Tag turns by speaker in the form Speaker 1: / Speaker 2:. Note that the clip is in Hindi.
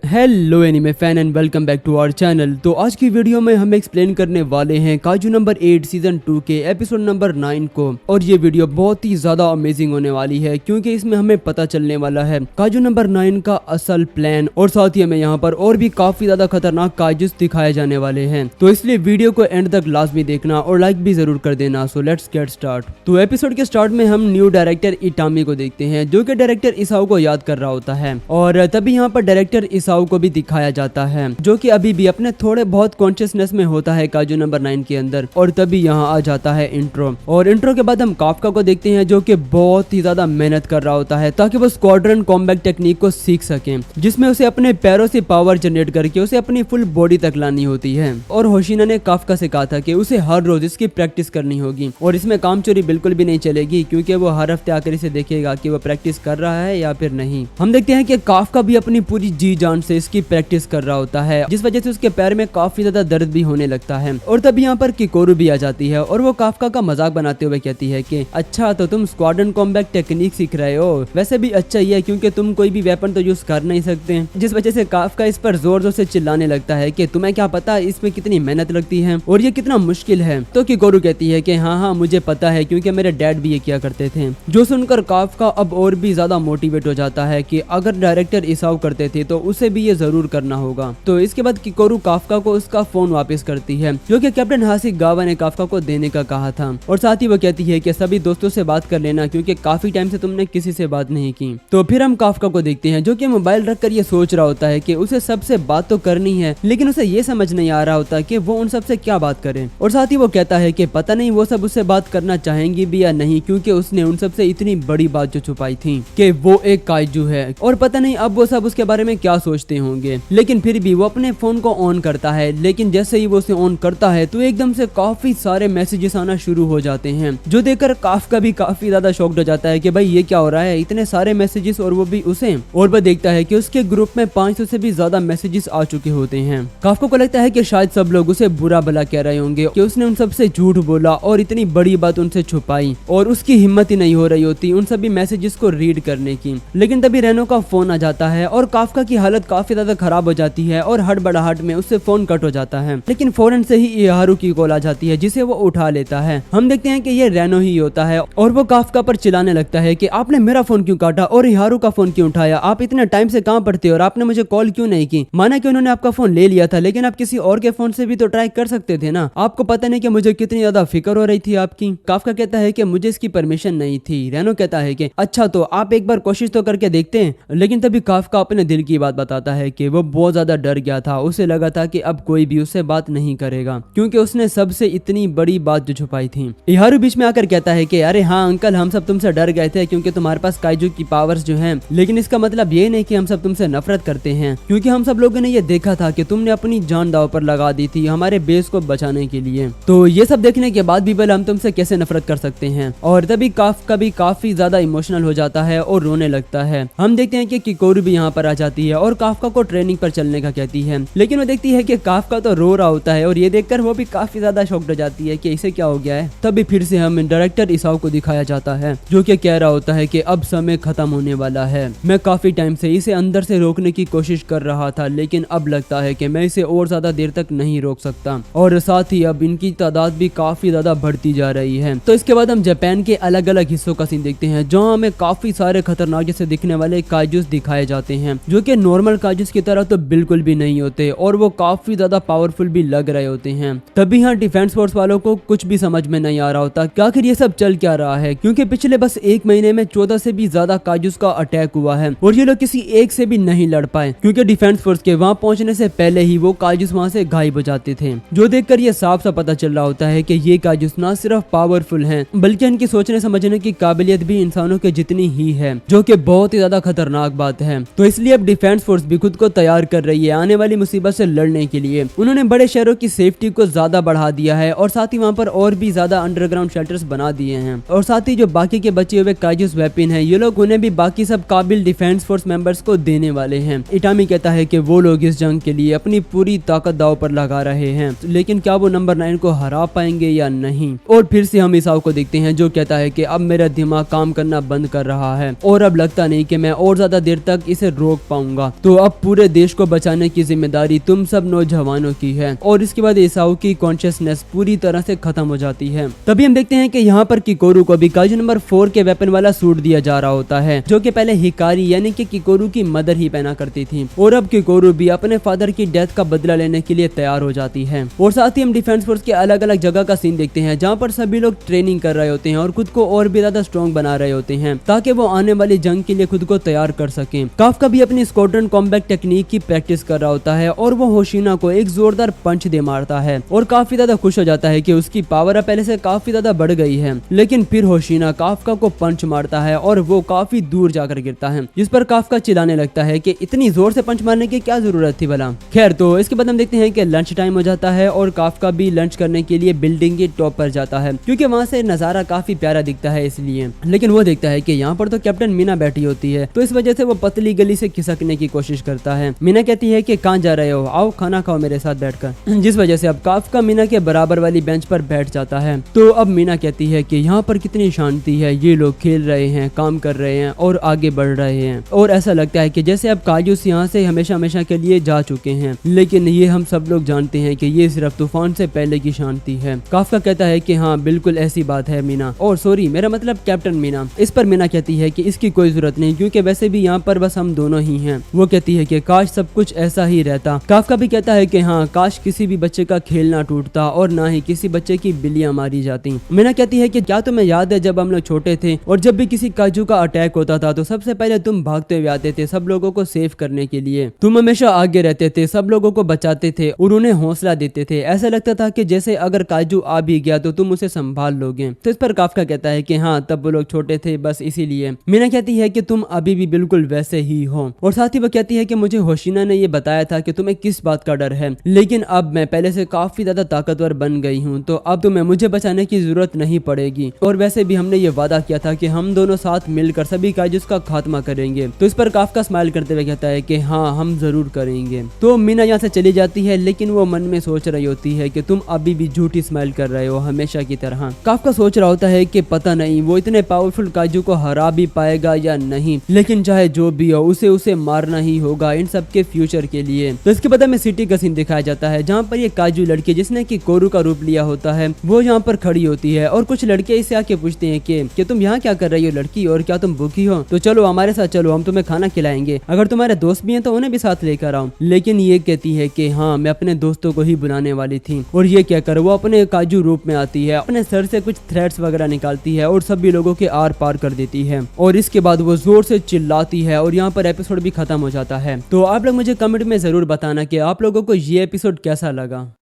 Speaker 1: Hello anime fan and welcome back to our channel. तो आज की वीडियो में हम एक्सप्लेन करने वाले हैं काजू नंबर 8 सीजन 2 के एपिसोड नंबर 9 को। और ये वीडियो बहुत ही ज्यादा अमेजिंग होने वाली है क्योंकि इसमें हमें पता चलने वाला है काजू नंबर 9 का असल प्लान, और साथ ही हमें यहाँ पर और भी काफी ज्यादा खतरनाक काजूस दिखाए जाने वाले हैं। तो इसलिए वीडियो को एंड तक लाजमी देखना और लाइक भी जरूर कर देना। So let's get start. तो एपिसोड के स्टार्ट में हम न्यू डायरेक्टर इटामी को देखते हैं जो कि डायरेक्टर इसाओ को याद कर रहा होता है, और तभी यहाँ पर डायरेक्टर इसाओ को भी दिखाया जाता है जो कि अभी भी अपने थोड़े बहुत कॉन्शियसनेस में होता है काजू नंबर 9 के अंदर। और तभी यहाँ आ जाता है इंट्रो, और इंट्रो के बाद हम काफका को देखते हैं जो कि बहुत ही ज्यादा मेहनत कर रहा होता है ताकि वो स्क्वाड्रन कॉम्बैट टेक्निक को सीख सके, जिसमें उसे अपने पैरों से पावर जनरेट करके उसे अपनी फुल बॉडी तक लानी होती है। और होशिना ने काफका से कहा था कि उसे हर रोज इसकी प्रैक्टिस करनी होगी, और इसमें काम चोरी बिल्कुल भी नहीं चलेगी क्योंकि वो हर हफ्ते आकर इसे देखेगा कि वो प्रैक्टिस कर रहा है या फिर नहीं। हम देखते हैं कि काफका भी अपनी पूरी जी जान से इसकी प्रैक्टिस कर रहा होता है, जिस वजह से उसके पैर में काफी ज्यादा दर्द भी होने लगता है। और तभी यहाँ पर किकोरू भी आ जाती है और वो काफका का मजाक बनाते हुए कहती है कि अच्छा तो तुम स्क्वाड्रन कॉम्बैट टेक्निक सीख रहे हो, वैसे भी अच्छा ही है क्योंकि तुम कोई भी वेपन तो यूज कर नहीं सकते। जिस वजह से काफका इस पर जोर जोर से चिल्लाने लगता है कि तुम्हें क्या पता इसमें कितनी मेहनत लगती है और ये कितना मुश्किल है। तो किकोरू कहती है कि हाँ मुझे पता है क्योंकि मेरे डैड भी ये किया करते थे। जो सुनकर काफका अब और भी ज्यादा मोटिवेट हो जाता है कि अगर डायरेक्टर इसाओ करते थे तो उसे भी ये जरूर करना होगा। तो इसके बाद किकोरू काफका को उसका फोन वापस करती है जो कि कैप्टन हासेगावा ने काफका को देने का कहा था, और साथ ही वो कहती है कि सभी दोस्तों से बात कर लेना क्योंकि काफी टाइम से तुमने किसी से बात नहीं की। तो फिर हम काफका को देखते हैं जो कि मोबाइल रखकर ये सोच रहा होता है कि उसे सबसे बात तो करनी है, लेकिन उसे ये समझ नहीं आ रहा होता कि वो उन सबसे क्या बात करे। और साथ ही वो कहता है कि पता नहीं वो सब उससे बात करना चाहेंगी भी या नहीं, क्योंकि उसने उन सबसे इतनी बड़ी बात जो छुपाई थी कि वो एक काइजू है, और पता नहीं अब वो सब उसके बारे में क्या सोचते होंगे। लेकिन फिर भी वो अपने फोन को ऑन करता है, लेकिन जैसे ही वो उसे ऑन करता है तो एकदम से काफी सारे मैसेजेस आना शुरू हो जाते हैं, जो देखकर काफका भी काफी ज्यादा शॉक्ड हो जाता है कि भाई ये क्या हो रहा है, इतने सारे मैसेजेस और वो भी उसे। और वह देखता है कि उसके ग्रुप में 500 से भी ज्यादा मैसेजेस आ चुके होते हैं। काफका को लगता है कि शायद सब लोग उसे बुरा भला कह रहे होंगे कि उसने उन सबसे झूठ बोला और इतनी बड़ी बात उनसे छुपाई, और उसकी हिम्मत ही नहीं हो रही होती उन सभी मैसेजेस को रीड करने की। लेकिन तभी रेनो का फोन आ जाता है और काफका की हालत काफी ज्यादा खराब हो जाती है और हड़बड़ाहट में उससे फोन कट हो जाता है। लेकिन फौरन से ही इहारू की कॉल आ जाती है जिसे वो उठा लेता है। हम देखते हैं कि ये रेनो ही होता है, और वो काफका पर चिल्लाने लगता है कि आपने मेरा फोन क्यों काटा और इहारू का फोन क्यों उठाया, आप इतने टाइम से कहाँ पर थे और आपने मुझे कॉल क्यों नहीं की। माना कि उन्होंने आपका फोन ले लिया था, लेकिन आप किसी और के फोन से भी तो ट्राई कर सकते थे ना, आपको पता नहीं कि मुझे कितनी ज्यादा फिक्र हो रही थी आपकी। काफका कहता है कि मुझे इसकी परमिशन नहीं थी। रेनो कहता है कि अच्छा तो आप एक बार कोशिश तो करके देखते हैं। लेकिन तभी काफका अपने दिल की बात बताता है कि वो बहुत ज्यादा डर गया था, उसे लगा था कि अब कोई भी उससे बात नहीं करेगा क्योंकि उसने सबसे इतनी बड़ी बात जो छुपाई थी। इहारू बीच में आकर कहता है कि अरे हाँ अंकल, हम सब तुमसे डर गए थे क्योंकि तुम्हारे पास काइजू की पावर्स जो हैं, लेकिन इसका मतलब ये नहीं कि हम सब तुमसे नफरत करते हैं, क्योंकि हम सब लोगों ने ये देखा था कि तुमने अपनी जान दांव पर लगा दी थी हमारे बेस को बचाने के लिए। तो ये सब देखने के बाद भी भला हम तुमसे कैसे नफरत कर सकते हैं। और तभी काफका भी काफी ज्यादा इमोशनल हो जाता है और रोने लगता है। हम देखते हैं कि किकोरू भी यहाँ पर आ जाती है और काफका को ट्रेनिंग पर चलने का कहती है, लेकिन वो देखती है कि काफका तो रो रहा होता है, और ये देखकर वो भी काफी ज्यादा शॉक्ड हो जाती है कि इसे क्या हो गया है। तभी फिर से हम डायरेक्टर इसाओ को दिखाया जाता है जो कि कह रहा होता है कि अब समय खत्म होने वाला है। मैं काफी टाइम से इसे अंदर से रोकने की कोशिश कर रहा था, लेकिन अब लगता है कि मैं इसे और ज्यादा देर तक नहीं रोक सकता, और साथ ही अब इनकी तादाद भी काफी ज्यादा बढ़ती जा रही है। तो इसके बाद हम जापान के अलग अलग हिस्सों का सीन देखते हैं जहाँ हमें काफी सारे खतरनाक जैसे दिखने वाले काइजूस दिखाए जाते हैं, जो कि नॉर्मल काइजूस की तरह तो बिल्कुल भी नहीं होते, और वो काफी ज्यादा पावरफुल भी लग रहे होते हैं। तभी यहाँ डिफेंस फोर्स वालों को कुछ भी समझ में नहीं आ रहा होता कि आखिर ये सब चल क्या रहा है, क्योंकि पिछले बस एक महीने में 14 से भी ज्यादा काइजूस का अटैक हुआ है और ये लोग किसी एक से भी नहीं लड़ पाए, क्योंकि डिफेंस फोर्स के वहां पहुंचने से पहले ही वो काइजूस वहां से गायब हो जाते थे। जो देखकर ये साफ सा पता चल रहा होता है कि ये काइजूस ना सिर्फ पावरफुल हैं, बल्कि इनकी सोचने समझने की काबिलियत भी इंसानों के जितनी ही है, जो कि बहुत ही ज्यादा खतरनाक बात है। तो इसलिए अब डिफेंस फोर्स भी खुद को तैयार कर रही है आने वाली मुसीबत से लड़ने के लिए। उन्होंने बड़े शहरों की सेफ्टी को ज्यादा बढ़ा दिया है, और साथ ही वहाँ पर और भी ज्यादा अंडरग्राउंड शेल्टर्स बना दिए हैं, और साथ ही जो बाकी के बचे हुए काइजूस वेपन हैं, ये लोग उन्हें भी बाकी सब काबिल डिफेंस फोर्स मेंबर्स को देने वाले हैं। इटामी कहता है कि वो लोग इस जंग के लिए अपनी पूरी ताकत दांव पर लगा रहे हैं, लेकिन क्या वो नंबर 9 को हरा पाएंगे या नहीं। और फिर से हम इसाओ को देखते हैं जो कहता है कि अब मेरा दिमाग काम करना बंद कर रहा है और अब लगता नहीं कि मैं और ज्यादा देर तक इसे रोक पाऊंगा। तो अब पूरे देश को बचाने की जिम्मेदारी तुम सब नौजवानों की है। और इसके बाद ईसाओ की कॉन्शियसनेस पूरी तरह से खत्म हो जाती है। तभी हम देखते हैं कि यहाँ पर किकोरू को भी काजू नंबर 4 के वेपन वाला सूट दिया जा रहा होता है, जो कि पहले हिकारी यानी कि किकोरू की मदर ही पहना करती थी। और अब किकोरू भी अपने फादर की डेथ का बदला लेने के लिए तैयार हो जाती है। और साथ ही हम डिफेंस फोर्स के अलग अलग जगह का सीन देखते हैं, जहाँ पर सभी लोग ट्रेनिंग कर रहे होते हैं और खुद को और भी ज्यादा स्ट्रॉन्ग बना रहे होते हैं, ताकि वो आने वाली जंग के लिए खुद को तैयार कर सके। काफका भी अपनी स्क्वाड्रन कॉम्बैट टेक्निक की प्रैक्टिस कर रहा होता है और वो होशिना को एक जोरदार पंच दे मारता है और काफी ज्यादा खुश हो जाता है कि उसकी पावर अब पहले से काफी ज्यादा बढ़ गई है। लेकिन फिर होशिना काफका को पंच मारता है और वो काफी दूर जाकर गिरता है, जिस पर काफका चिल्लाने लगता है कि इतनी जोर से पंच मारने की क्या जरूरत थी भला। खैर, तो इसके बाद हम देखते हैं कि लंच टाइम हो जाता है और काफका भी लंच करने के लिए बिल्डिंग के टॉप पर जाता है, क्योंकि वहाँ से नजारा काफी प्यारा दिखता है इसलिए। लेकिन वो देखता है कि यहाँ पर तो कैप्टन मीना बैठी होती है, तो इस वजह से वो पतली गली से खिसकने की कोशिश करता है। मीना कहती है कि कहाँ जा रहे हो, आओ खाना खाओ मेरे साथ बैठकर, जिस वजह से अब काफका मीना के बराबर वाली बेंच पर बैठ जाता है। तो अब मीना कहती है कि यहाँ पर कितनी शांति है, ये लोग खेल रहे हैं, काम कर रहे हैं और आगे बढ़ रहे हैं, और ऐसा लगता है कि जैसे अब काजूस यहाँ से हमेशा हमेशा के लिए जा चुके हैं। लेकिन ये हम सब लोग जानते हैं कि ये सिर्फ तूफान से पहले की शांति है। काफका कहता है कि हाँ बिल्कुल ऐसी बात है मीना, और सॉरी मेरा मतलब कैप्टन मीना। इस पर मीना कहती है कि इसकी कोई जरूरत नहीं, क्योंकि वैसे भी यहाँ पर बस हम दोनों ही हैं। वो कहती है कि काश सब कुछ ऐसा ही रहता। काफका भी कहता है कि हाँ काश किसी भी बच्चे का खेल ना टूटता और ना ही किसी बच्चे की बिल्लियां मारी जाती। मीना कहती है कि क्या तुम्हें याद है जब हम लोग छोटे थे और जब भी किसी काजू का अटैक होता था तो सबसे पहले तुम भागते हुए आते थे सब लोगों को सेव करने के लिए। तुम हमेशा आगे रहते थे, सब लोगों को बचाते थे और उन्हें हौसला देते थे। ऐसा लगता था कि जैसे अगर काजू आ भी गया तो तुम उसे संभाल लोगे। तो इस पर काफका कहता है कि हाँ तब वो लोग छोटे थे बस इसीलिए। मीना कहती है कि तुम अभी भी बिल्कुल वैसे ही हो, और साथ ही वो कहती है कि मुझे होशिना ने ये बताया था कि तुम्हें किस बात का डर है, लेकिन अब मैं पहले से काफी ज्यादा ताकतवर बन गई हूँ, तो अब तुम्हें मुझे बचाने की जरूरत नहीं पड़ेगी। और वैसे भी हमने ये वादा किया था कि हम दोनों साथ मिलकर सभी काजूस का खात्मा करेंगे। तो इस पर काफका स्माइल करते हुए कहता है कि हाँ हम जरूर करेंगे। तो मीना यहाँ से चली जाती है, लेकिन वो मन में सोच रही होती है कि तुम अभी भी झूठी स्माइल कर रहे हो हमेशा की तरह। काफका सोच रहा होता है कि पता नहीं वो इतने पावरफुल काजू को हरा भी पाएगा या नहीं, लेकिन चाहे जो भी हो उसे मारना ही होगा इन सब के फ्यूचर के लिए। तो इसके बाद हमें सिटी का सीन दिखाया जाता है, जहाँ पर ये काजू लड़की जिसने कि कोरू का रूप लिया होता है वो यहाँ पर खड़ी होती है, और कुछ लड़के इसे आके पूछते हैं कि तुम यहाँ क्या कर रही हो लड़की, और क्या तुम भूखी हो, तो चलो हमारे साथ चलो हम तुम्हें खाना खिलाएंगे, अगर तुम्हारे दोस्त भी हैं तो उन्हें भी साथ लेकर आओ। लेकिन ये कहती है कि हाँ मैं अपने दोस्तों को ही बुलाने वाली थी, और ये कहकर वो अपने काजू रूप में आती है, अपने सर से कुछ थ्रेड्स वगैरह निकालती है और सभी लोगों के आर पार कर देती है, और इसके बाद वो जोर से चिल्लाती है और यहाँ पर एपिसोड भी खत्म हो जाता है। तो आप लोग मुझे कमेंट में जरूर बताना कि आप लोगों को ये एपिसोड कैसा लगा।